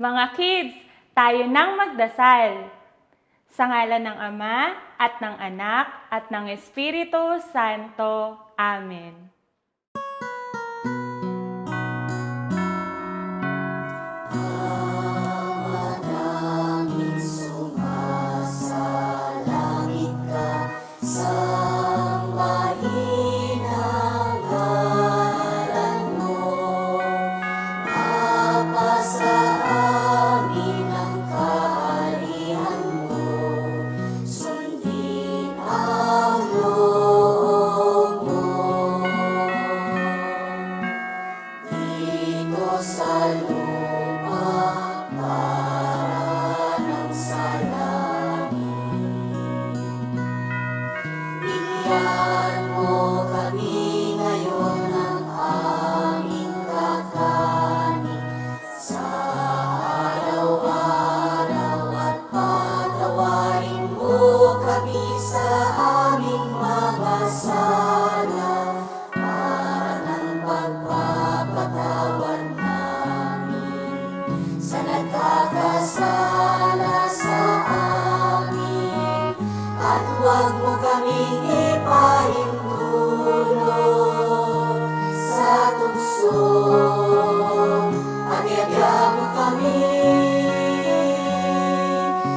Mga kids, tayo nang magdasal. Sa ngalan ng Ama, at ng Anak, at ng Espiritu Santo. Amen. Huwag mo kaming ipahintulot sa tukso at iadya mo kami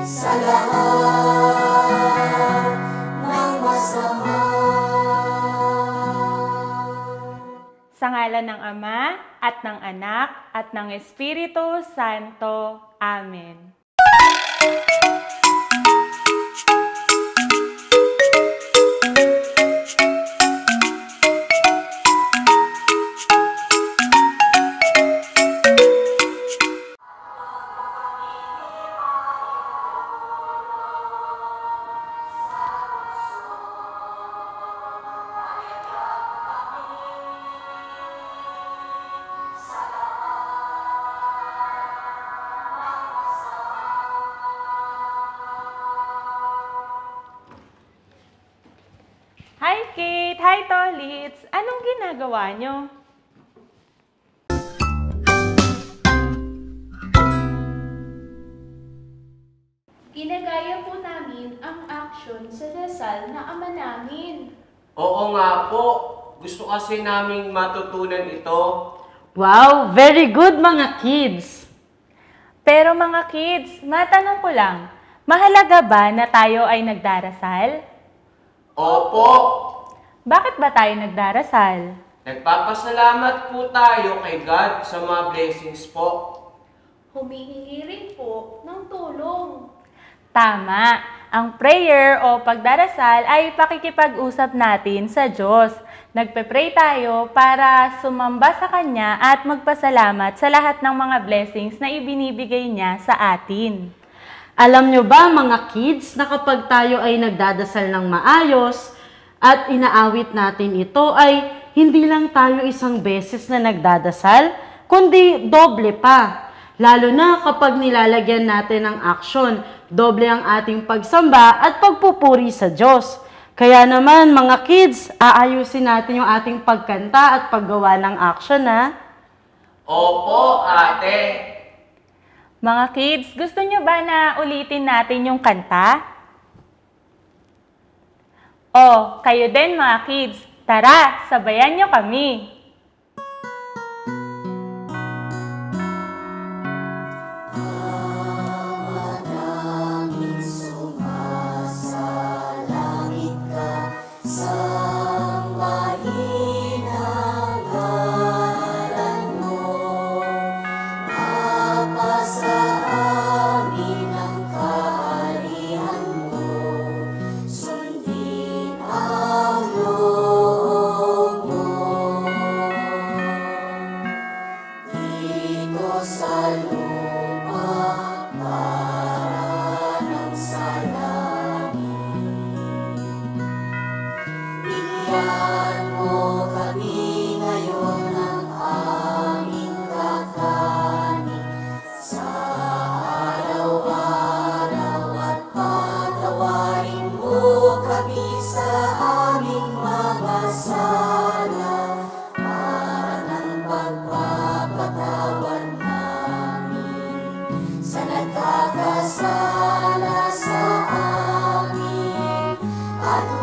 sa lahat ng masama. Sa ngalan ng Ama, at ng Anak, at ng Espiritu Santo. Amen. Hi Kate! Hi Tolits! Anong ginagawa nyo? Ginagaya po namin ang aksyon sa dasal na Ama namin. Oo nga po. Gusto kasi naming matutunan ito. Wow! Very good mga kids! Pero mga kids, matanong ko lang, mahalaga ba na tayo ay nagdarasal? Opo. Bakit ba tayo nagdarasal? Nagpapasalamat po tayo kay God sa mga blessings po. Humihingi rin po ng tulong. Tama! Ang prayer o pagdarasal ay pakikipag-usap natin sa Diyos. Nagpe-pray tayo para sumamba sa Kanya at magpasalamat sa lahat ng mga blessings na ibinibigay niya sa atin. Alam nyo ba mga kids na kapag tayo ay nagdadasal ng maayos at inaawit natin ito ay hindi lang tayo isang beses na nagdadasal, kundi doble pa. Lalo na kapag nilalagyan natin ng aksyon, doble ang ating pagsamba at pagpupuri sa Diyos. Kaya naman mga kids, aayusin natin yung ating pagkanta at paggawa ng aksyon ha. Opo, ate. Mga kids, gusto nyo ba na ulitin natin yung kanta? O, kayo din mga kids, tara, sabayan nyo kami. Kami sa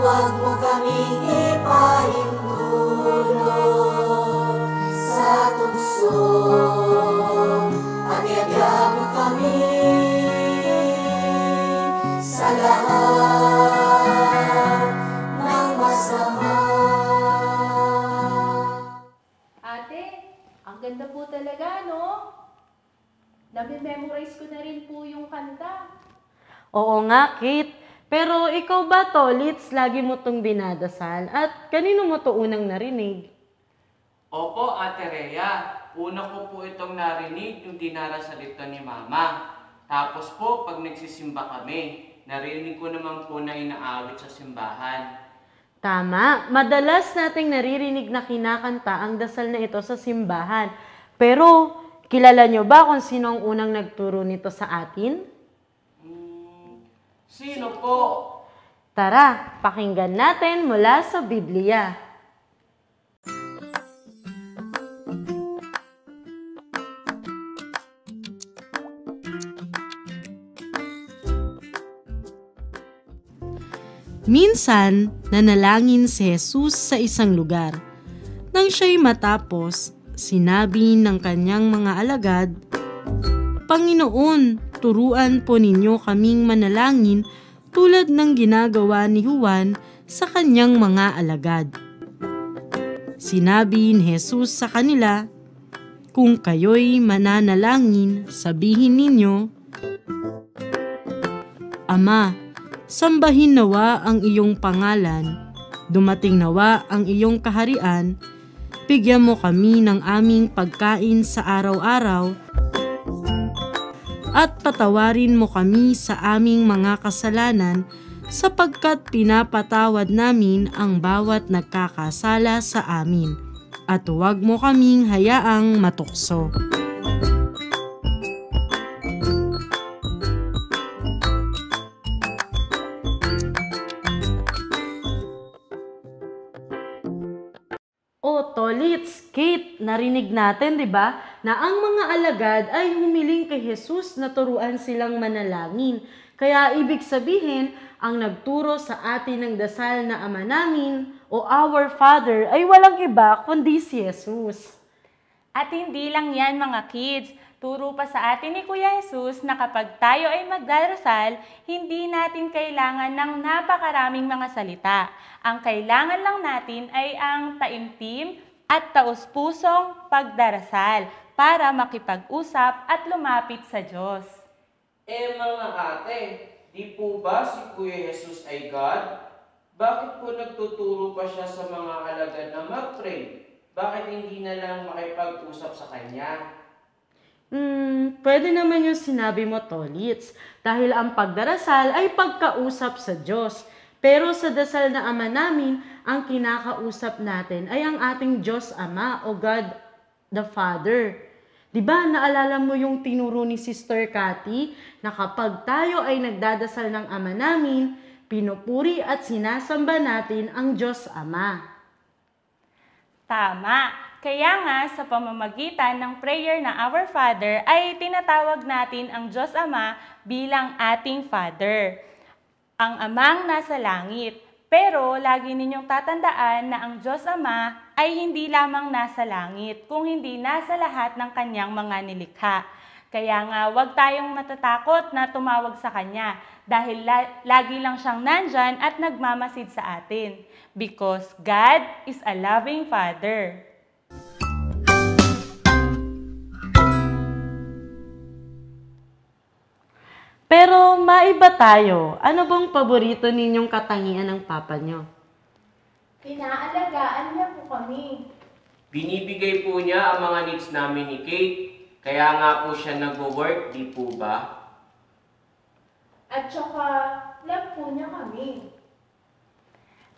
huwag mo kaming ipahintulot sa tukso at iadya mo kami sa lahat ng masama. Ate, ang ganda po talaga, no? Nami-memorize ko na rin po yung kanta. Oo nga, Kate. Pero ikaw ba, Tolits, lagi mo tong dinadasal? At kanino mo to unang narinig? Opo, Ate Rhea. Una ko po itong narinig yung dinarasal ito ni Mama. Tapos po, pag nagsisimba kami, narinig ko naman po na inaawit sa simbahan. Tama, madalas nating naririnig na kinakanta ang dasal na ito sa simbahan. Pero, kilala nyo ba kung sino ang unang nagturo nito sa atin? Sino po? Tara, pakinggan natin mula sa Biblia. Minsan, nanalangin si Jesus sa isang lugar. Nang siya'y matapos, sinabi ng kanyang mga alagad, "Panginoon, turuan po ninyo kaming manalangin tulad ng ginagawa ni Juan sa kanyang mga alagad." Sinabi ni Jesus sa kanila, "Kung kayo'y mananalangin, sabihin ninyo, Ama, sambahin nawa ang iyong pangalan, dumating nawa ang iyong kaharian, bigyan mo kami ng aming pagkain sa araw-araw, at patawarin mo kami sa aming mga kasalanan sapagkat pinapatawad namin ang bawat nagkakasala sa amin, at huwag mo kaming hayaang matukso." O Tolits, Kate, narinig natin, di ba, na ang mga alagad ay humiling kay Jesus na turuan silang manalangin. Kaya ibig sabihin, ang nagturo sa atin ng dasal na Ama namin o Our Father ay walang iba kundi si Jesus. At hindi lang yan mga kids, turo pa sa atin ni Kuya Jesus na kapag tayo ay magdarasal, hindi natin kailangan ng napakaraming mga salita. Ang kailangan lang natin ay ang taimtim at taus-pusong pagdarasal para makipag-usap at lumapit sa Diyos. Mga ate, di po ba si Kuya Jesus ay God? Bakit po nagtuturo pa siya sa mga alagad na mag-pray? Bakit hindi na lang makipag-usap sa Kanya? Pwede naman yung sinabi mo, Tolits, dahil ang pagdarasal ay pagkausap sa Diyos. Pero sa dasal na Ama namin, ang kinakausap natin ay ang ating Diyos Ama o God the Father. Diba, naalala mo yung tinuro ni Sister Cathy na kapag tayo ay nagdadasal ng Ama namin, pinupuri at sinasamba natin ang Diyos Ama. Tama! Kaya nga sa pamamagitan ng prayer na Our Father ay tinatawag natin ang Diyos Ama bilang ating Father, ang Amang nasa langit. Pero lagi ninyong tatandaan na ang Diyos Ama ay hindi lamang nasa langit, kung hindi nasa lahat ng kanyang mga nilikha. Kaya nga huwag tayong matatakot na tumawag sa Kanya dahil lagi lang siyang nandyan at nagmamasid sa atin. Because God is a loving Father. Pero maiba tayo. Ano bang paborito ninyong katangian ng papa nyo? Pinaalagaan niya po kami. Binibigay po niya ang mga needs namin ni Kate. Kaya nga po siya nag-work, di po ba? At saka, love po niya kami.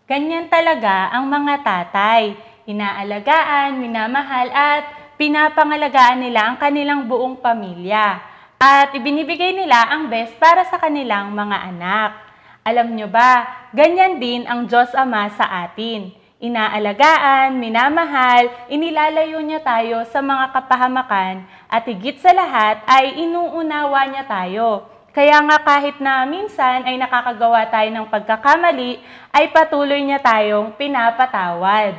Ganyan talaga ang mga tatay. Inaalagaan, minamahal at pinapangalagaan nila ang kanilang buong pamilya. At ibinibigay nila ang best para sa kanilang mga anak. Alam nyo ba, ganyan din ang Diyos Ama sa atin. Inaalagaan, minamahal, inilalayo niya tayo sa mga kapahamakan at higit sa lahat ay inuunawa niya tayo. Kaya nga kahit na minsan ay nakakagawa tayo ng pagkakamali, ay patuloy niya tayong pinapatawad.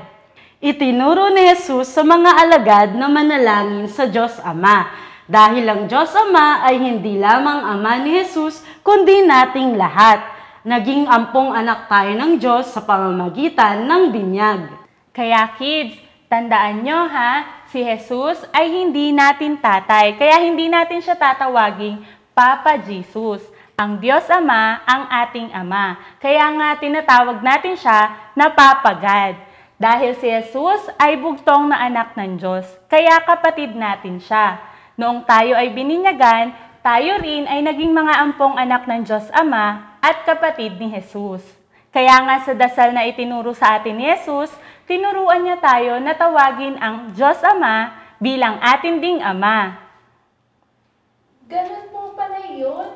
Itinuro ni Jesus sa mga alagad na manalangin sa Diyos Ama. Dahil ang Diyos Ama ay hindi lamang Ama ni Jesus, kundi nating lahat. Naging ampong anak tayo ng Diyos sa pamamagitan ng binyag. Kaya kids, tandaan nyo ha, si Jesus ay hindi natin tatay, kaya hindi natin siya tatawaging Papa Jesus. Ang Diyos Ama ang ating Ama. Kaya nga tinatawag natin siya na Papa God. Dahil si Jesus ay bugtong na anak ng Diyos, kaya kapatid natin siya. Noong tayo ay bininyagan, tayo rin ay naging mga ampong anak ng Diyos Ama at kapatid ni Jesus. Kaya nga sa dasal na itinuro sa atin ni Jesus, tinuruan niya tayo na tawagin ang Diyos Ama bilang atin ding Ama. Ganun po pala yun.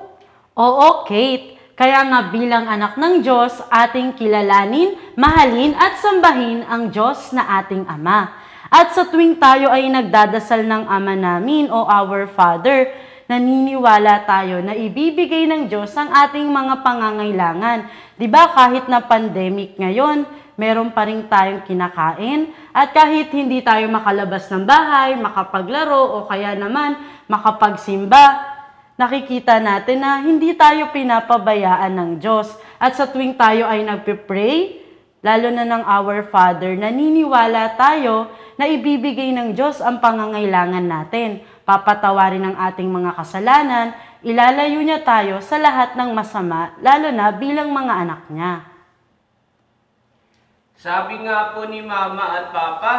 Oo, Kate. Kaya nga bilang anak ng Diyos, ating kilalanin, mahalin at sambahin ang Diyos na ating Ama. At sa tuwing tayo ay nagdadasal ng Ama namin o Our Father, naniniwala tayo na ibibigay ng Diyos ang ating mga pangangailangan. Diba kahit na pandemic ngayon, meron pa rin tayong kinakain at kahit hindi tayo makalabas ng bahay, makapaglaro o kaya naman makapagsimba, nakikita natin na hindi tayo pinapabayaan ng Diyos. At sa tuwing tayo ay nagpe-pray, lalo na ng Our Father, naniniwala tayo na ibibigay ng Diyos ang pangangailangan natin. Papatawarin ang ating mga kasalanan, ilalayo niya tayo sa lahat ng masama, lalo na bilang mga anak niya. Sabi nga po ni Mama at Papa,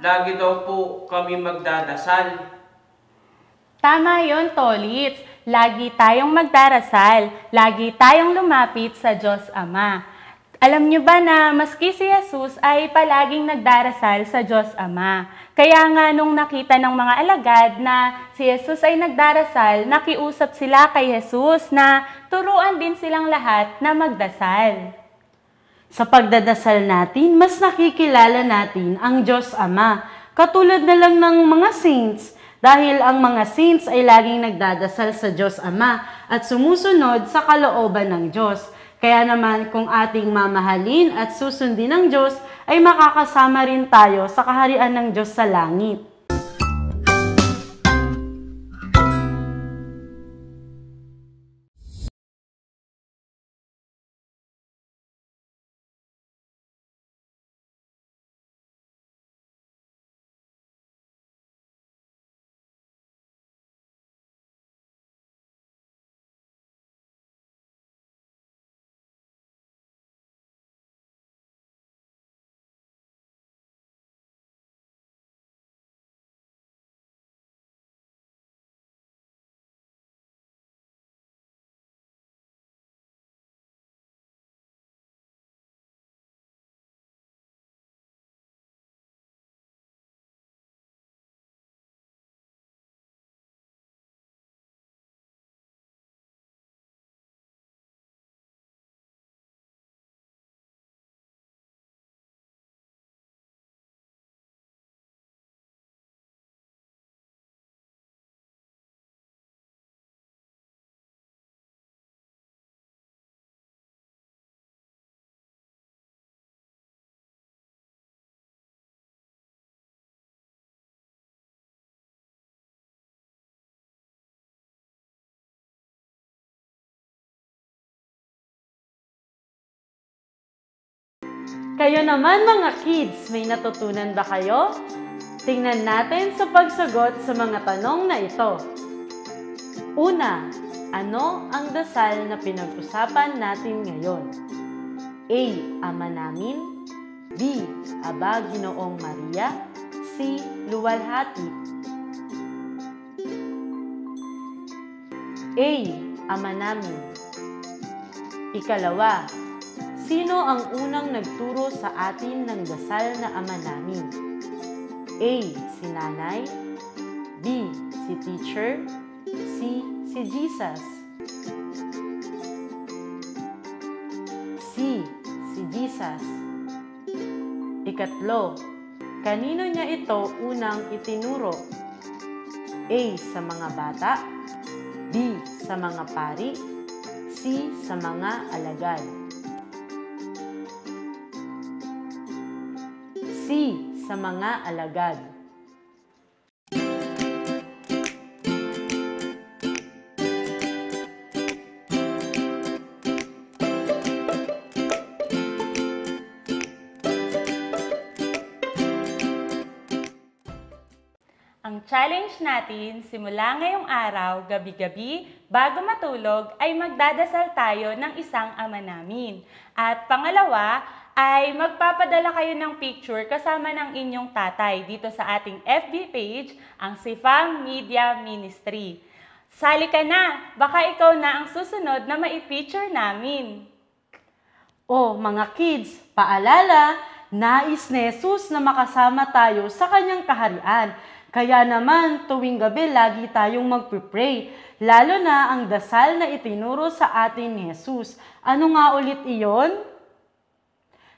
lagi daw po kami magdadasal. Tama yon, Tolits. Lagi tayong magdarasal, lagi tayong lumapit sa Diyos Ama. Alam niyo ba na maski si Jesus ay palaging nagdarasal sa Diyos Ama. Kaya nga nung nakita ng mga alagad na si Jesus ay nagdarasal, nakiusap sila kay Jesus na turuan din silang lahat na magdasal. Sa pagdadasal natin, mas nakikilala natin ang Diyos Ama, katulad na lang ng mga saints. Dahil ang mga saints ay laging nagdadasal sa Diyos Ama at sumusunod sa kalooban ng Diyos. Kaya naman kung ating mamahalin at susundin ng Diyos, ay makakasama rin tayo sa kaharian ng Diyos sa langit. Kayo naman mga kids, may natutunan ba kayo? Tingnan natin sa pagsagot sa mga tanong na ito. Una, ano ang dasal na pinag-usapan natin ngayon? A. Ama namin. B. Aba Ginoong Maria. C. Luwalhati. A. Ama namin. Ikalawa, sino ang unang nagturo sa atin ng dasal na Ama namin? A. Si Nanay. B. Si Teacher. C. Si Jesus. C. Si Jesus. Ikatlo, kanino niya ito unang itinuro? A. Sa mga bata. B. B. Sa mga pari. C. Sa mga alagad. C. Sa mga alagad. Ang challenge natin simula ngayong araw, gabi-gabi, bago matulog, ay magdadasal tayo ng isang Ama Namin. At pangalawa, ay magpapadala kayo ng picture kasama ng inyong tatay dito sa ating FB page, ang Sifam Media Ministry. Sali ka na! Baka ikaw na ang susunod na mai-feature namin. O mga kids, paalala, nais ni Jesus na makasama tayo sa kanyang kaharian. Kaya naman, tuwing gabi lagi tayong magpipray, lalo na ang dasal na itinuro sa atin ni Jesus. Ano nga ulit iyon?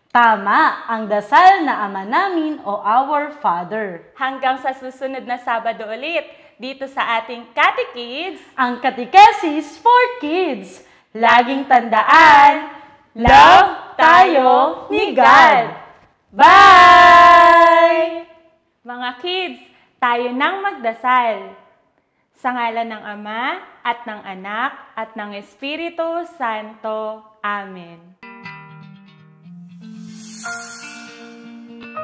Tama, ang dasal na Ama Namin o Our Father. Hanggang sa susunod na Sabado ulit, dito sa ating Catechids, Ang Catechesis for Kids. Laging tandaan, love tayo ni God. Bye! mga kids, tayo nang magdasal. Sa ngalan ng Ama, at ng Anak, at ng Espiritu Santo. Amen.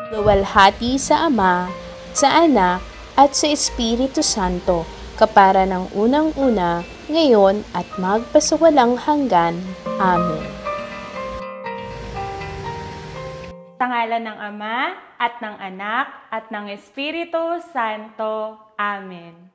Luwalhati sa Ama, sa Anak, at sa Espiritu Santo, kapara ng unang-una, ngayon at magpasawalang hanggan. Amen. Sa ngalan ng Ama, at ng Anak, at ng Espiritu Santo. Amen.